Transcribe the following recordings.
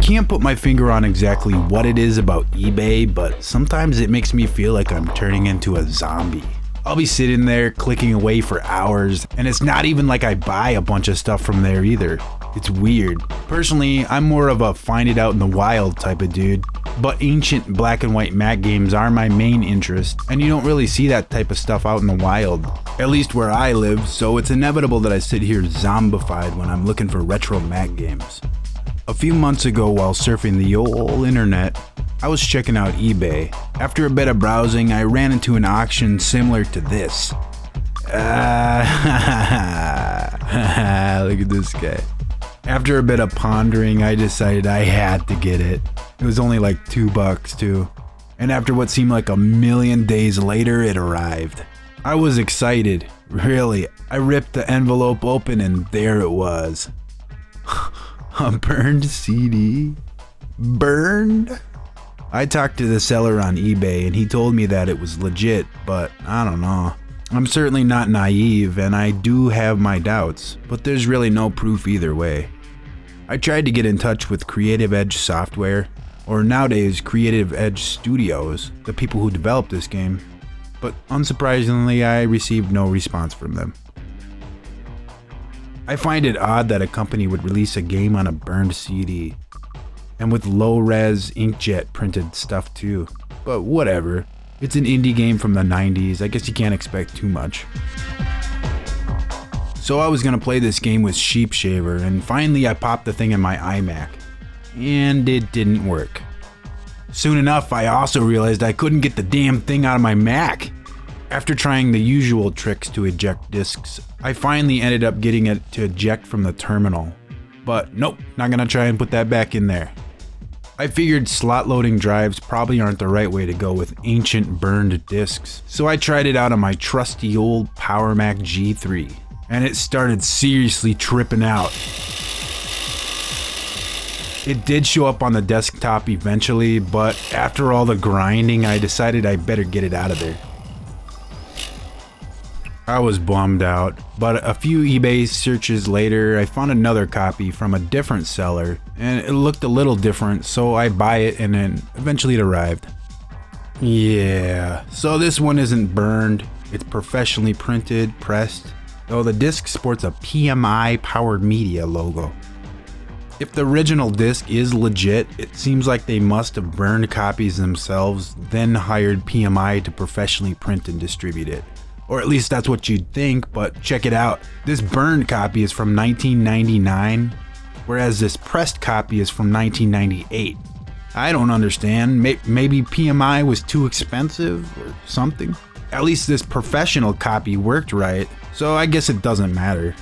can't put my finger on exactly what it is about eBay, but sometimes it makes me feel like I'm turning into a zombie. I'll be sitting there clicking away for hours, and it's not even like I buy a bunch of stuff from there either. It's weird. Personally, I'm more of a find it out in the wild type of dude, but ancient black and white Mac games are my main interest, and you don't really see that type of stuff out in the wild, at least where I live, so it's inevitable that I sit here zombified when I'm looking for retro Mac games. A few months ago, while surfing the old internet, I was checking out eBay. After a bit of browsing, I ran into an auction similar to this. Look at this guy. After a bit of pondering, I decided I had to get it. It was only like $2 too. And after what seemed like a million days later, it arrived. I was excited, really. I ripped the envelope open and there it was. A burned CD? Burned? I talked to the seller on eBay and he told me that it was legit, but I don't know. I'm certainly not naive and I do have my doubts, but there's really no proof either way. I tried to get in touch with Creative Edge Software, or nowadays Creative Edge Studios, the people who developed this game, but unsurprisingly I received no response from them. I find it odd that a company would release a game on a burned CD, and with low-res inkjet printed stuff too, but whatever. It's an indie game from the 90s, I guess you can't expect too much. So I was gonna play this game with Sheep Shaver, and finally I popped the thing in my iMac, and it didn't work. Soon enough, I also realized I couldn't get the damn thing out of my Mac. After trying the usual tricks to eject discs, I finally ended up getting it to eject from the terminal. But nope, not gonna try and put that back in there. I figured slot loading drives probably aren't the right way to go with ancient burned discs, so I tried it out on my trusty old Power Mac G3, and it started seriously tripping out. It did show up on the desktop eventually, but after all the grinding, I decided I better get it out of there. I was bummed out, but a few eBay searches later, I found another copy from a different seller, and it looked a little different, so I buy it and then eventually it arrived. Yeah, so this one isn't burned, it's professionally printed, pressed, though the disc sports a PMI Powered Media logo. If the original disc is legit, it seems like they must have burned copies themselves, then hired PMI to professionally print and distribute it. Or at least that's what you'd think, but check it out. This burned copy is from 1999, whereas this pressed copy is from 1998. I don't understand. Maybe PMI was too expensive or something. At least this professional copy worked right, so I guess it doesn't matter.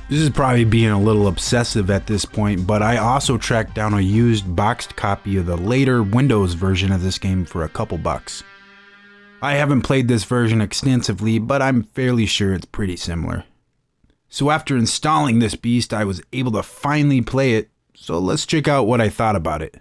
This is probably being a little obsessive at this point, but I also tracked down a used boxed copy of the later Windows version of this game for a couple bucks. I haven't played this version extensively, but I'm fairly sure it's pretty similar. So after installing this beast, I was able to finally play it, so let's check out what I thought about it.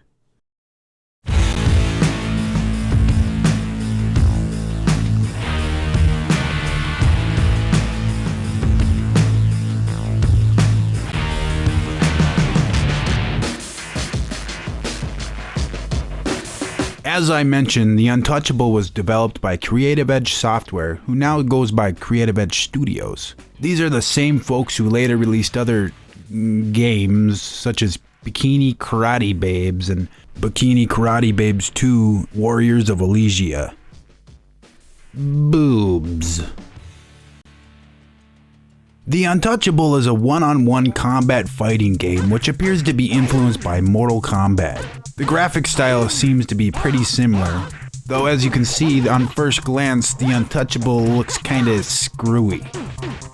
As I mentioned, the Untouchable was developed by Creative Edge Software, who now goes by Creative Edge Studios. These are the same folks who later released other games, such as Bikini Karate Babes and Bikini Karate Babes 2 Warriors of Elysia. Boobs. The Untouchable is a one-on-one combat fighting game which appears to be influenced by Mortal Kombat. The graphic style seems to be pretty similar, though as you can see on first glance, the Untouchable looks kinda screwy.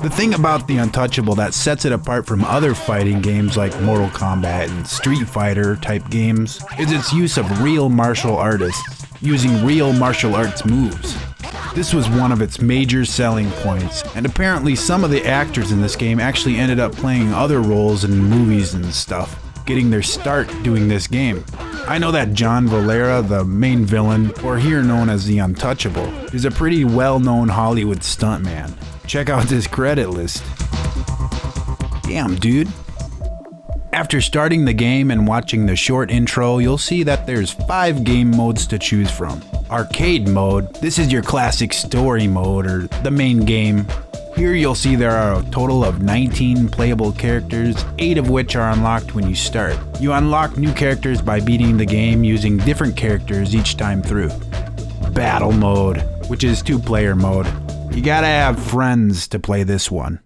The thing about the Untouchable that sets it apart from other fighting games like Mortal Kombat and Street Fighter type games is its use of real martial artists, using real martial arts moves. This was one of its major selling points, and apparently some of the actors in this game actually ended up playing other roles in movies and stuff, getting their start doing this game. I know that Jon Valera, the main villain, or here known as the Untouchable, is a pretty well-known Hollywood stuntman. Check out this credit list. Damn, dude. After starting the game and watching the short intro, you'll see that there's 5 game modes to choose from. Arcade mode, this is your classic story mode or the main game. Here you'll see there are a total of 19 playable characters, 8 of which are unlocked when you start. You unlock new characters by beating the game using different characters each time through. Battle mode, which is 2-player mode. You gotta have friends to play this one.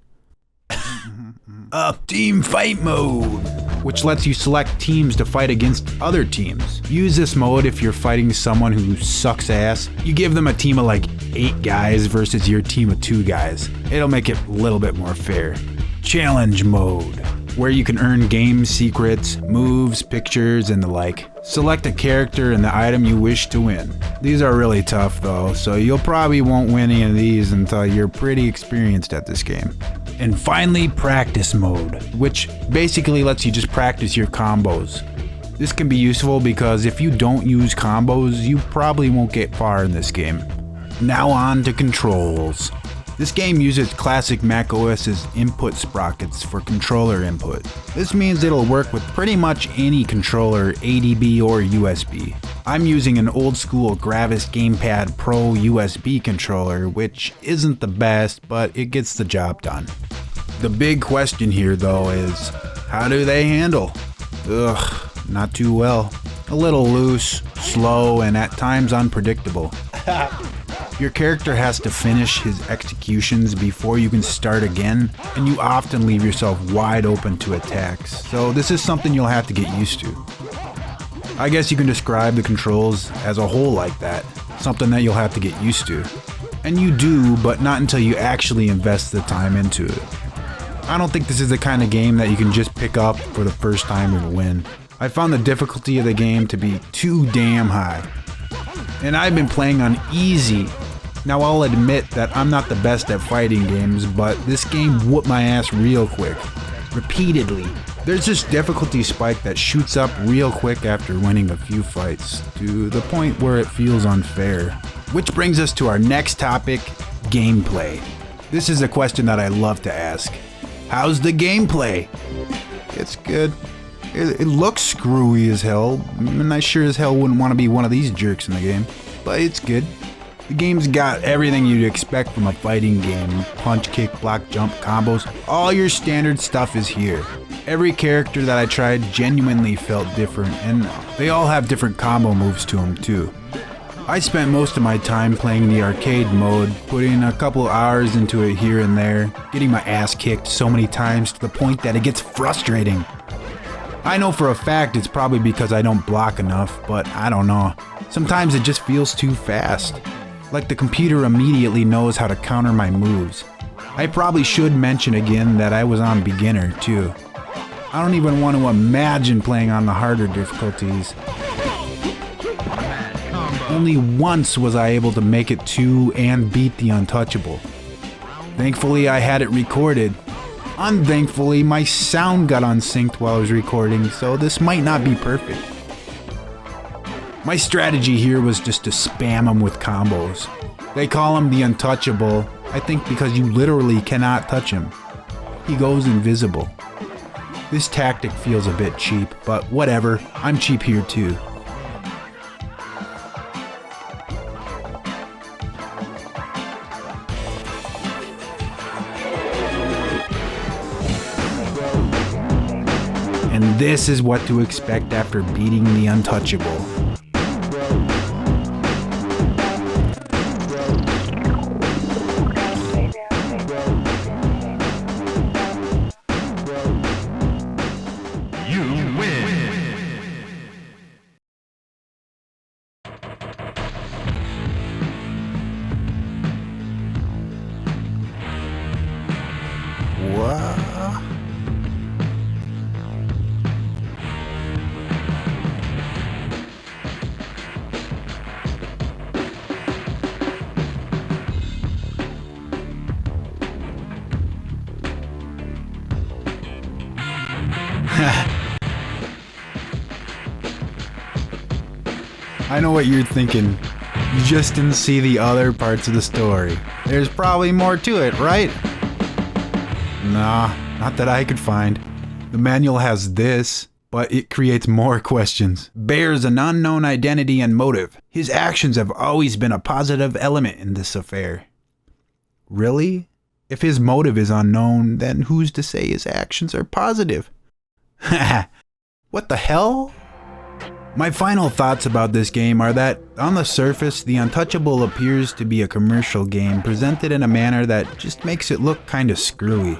Team fight mode, which lets you select teams to fight against other teams. Use this mode if you're fighting someone who sucks ass. You give them a team of like 8 guys versus your team of 2 guys. It'll make it a little bit more fair. Challenge mode, where you can earn game secrets, moves, pictures, and the like. Select a character and the item you wish to win. These are really tough though, so you'll probably won't win any of these until you're pretty experienced at this game. And finally, practice mode, which basically lets you just practice your combos. This can be useful because if you don't use combos, you probably won't get far in this game. Now on to controls. This game uses classic macOS's input sprockets for controller input. This means it'll work with pretty much any controller, ADB or USB. I'm using an old school Gravis Gamepad Pro USB controller, which isn't the best, but it gets the job done. The big question here though is, how do they handle? Ugh, not too well. A little loose, slow, and at times unpredictable. Your character has to finish his executions before you can start again, and you often leave yourself wide open to attacks, so this is something you'll have to get used to. I guess you can describe the controls as a whole like that, something that you'll have to get used to. And you do, but not until you actually invest the time into it. I don't think this is the kind of game that you can just pick up for the first time and win. I found the difficulty of the game to be too damn high. And I've been playing on easy. Now I'll admit that I'm not the best at fighting games, but this game whooped my ass real quick. Repeatedly. There's this difficulty spike that shoots up real quick after winning a few fights, to the point where it feels unfair. Which brings us to our next topic, gameplay. This is a question that I love to ask. How's the gameplay? It's good. It looks screwy as hell, and I sure as hell wouldn't want to be one of these jerks in the game, but it's good. The game's got everything you'd expect from a fighting game. Punch, kick, block, jump, combos. All your standard stuff is here. Every character that I tried genuinely felt different, and they all have different combo moves to them too. I spent most of my time playing the arcade mode, putting a couple hours into it here and there, getting my ass kicked so many times to the point that it gets frustrating. I know for a fact it's probably because I don't block enough, but I don't know. Sometimes it just feels too fast. Like the computer immediately knows how to counter my moves. I probably should mention again that I was on beginner too. I don't even want to imagine playing on the harder difficulties. Only once was I able to make it to and beat the Untouchable. Thankfully I had it recorded. Unthankfully my sound got unsynced while I was recording, so this might not be perfect. My strategy here was just to spam him with combos. They call him the Untouchable, I think because you literally cannot touch him. He goes invisible. This tactic feels a bit cheap, but whatever, I'm cheap here too. And this is what to expect after beating the Untouchable. I know what you're thinking. You just didn't see the other parts of the story. There's probably more to it, right? Nah, not that I could find. The manual has this, but it creates more questions. Bears an unknown identity and motive. His actions have always been a positive element in this affair. Really? If his motive is unknown, then who's to say his actions are positive? What the hell? My final thoughts about this game are that, on the surface, The Untouchable appears to be a commercial game presented in a manner that just makes it look kinda screwy.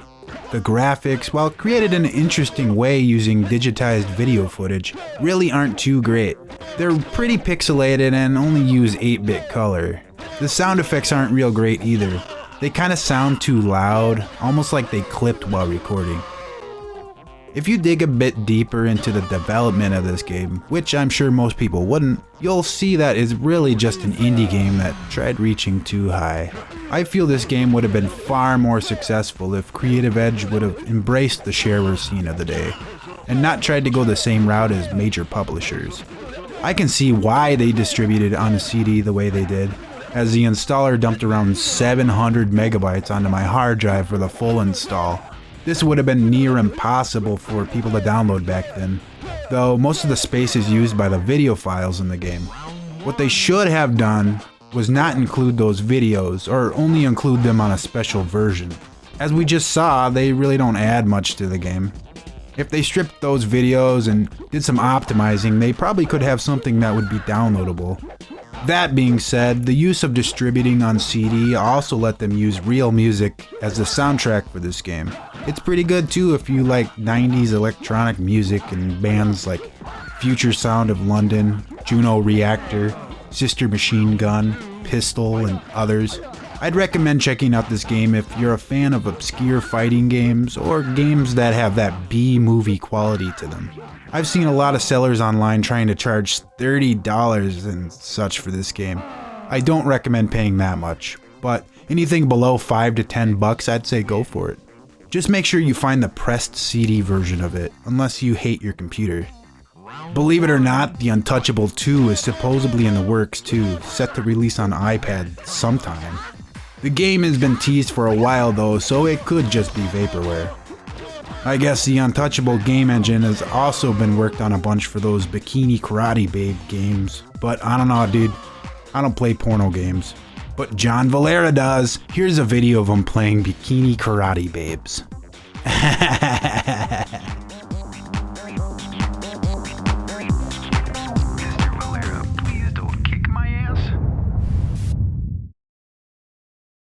The graphics, while created in an interesting way using digitized video footage, really aren't too great. They're pretty pixelated and only use 8-bit color. The sound effects aren't real great either. They kinda sound too loud, almost like they clipped while recording. If you dig a bit deeper into the development of this game, which I'm sure most people wouldn't, you'll see that it's really just an indie game that tried reaching too high. I feel this game would have been far more successful if Creative Edge would have embraced the shareware scene of the day, and not tried to go the same route as major publishers. I can see why they distributed on a CD the way they did, as the installer dumped around 700 megabytes onto my hard drive for the full install. This would have been near impossible for people to download back then, though most of the space is used by the video files in the game. What they should have done was not include those videos, or only include them on a special version. As we just saw, they really don't add much to the game. If they stripped those videos and did some optimizing, they probably could have something that would be downloadable. That being said, the use of distributing on CD also let them use real music as the soundtrack for this game. It's pretty good too if you like 90s electronic music and bands like Future Sound of London, Juno Reactor, Sister Machine Gun, Pistol, and others. I'd recommend checking out this game if you're a fan of obscure fighting games or games that have that B-movie quality to them. I've seen a lot of sellers online trying to charge $30 and such for this game. I don't recommend paying that much, but anything below $5 to $10 I'd say go for it. Just make sure you find the pressed CD version of it, unless you hate your computer. Believe it or not, The Untouchable 2 is supposedly in the works too, set to release on iPad sometime. The game has been teased for a while though, so it could just be vaporware. I guess the Untouchable game engine has also been worked on a bunch for those Bikini Karate Babe games, but I don't know dude, I don't play porno games. But Jon Valera does. Here's a video of him playing Bikini Karate Babes.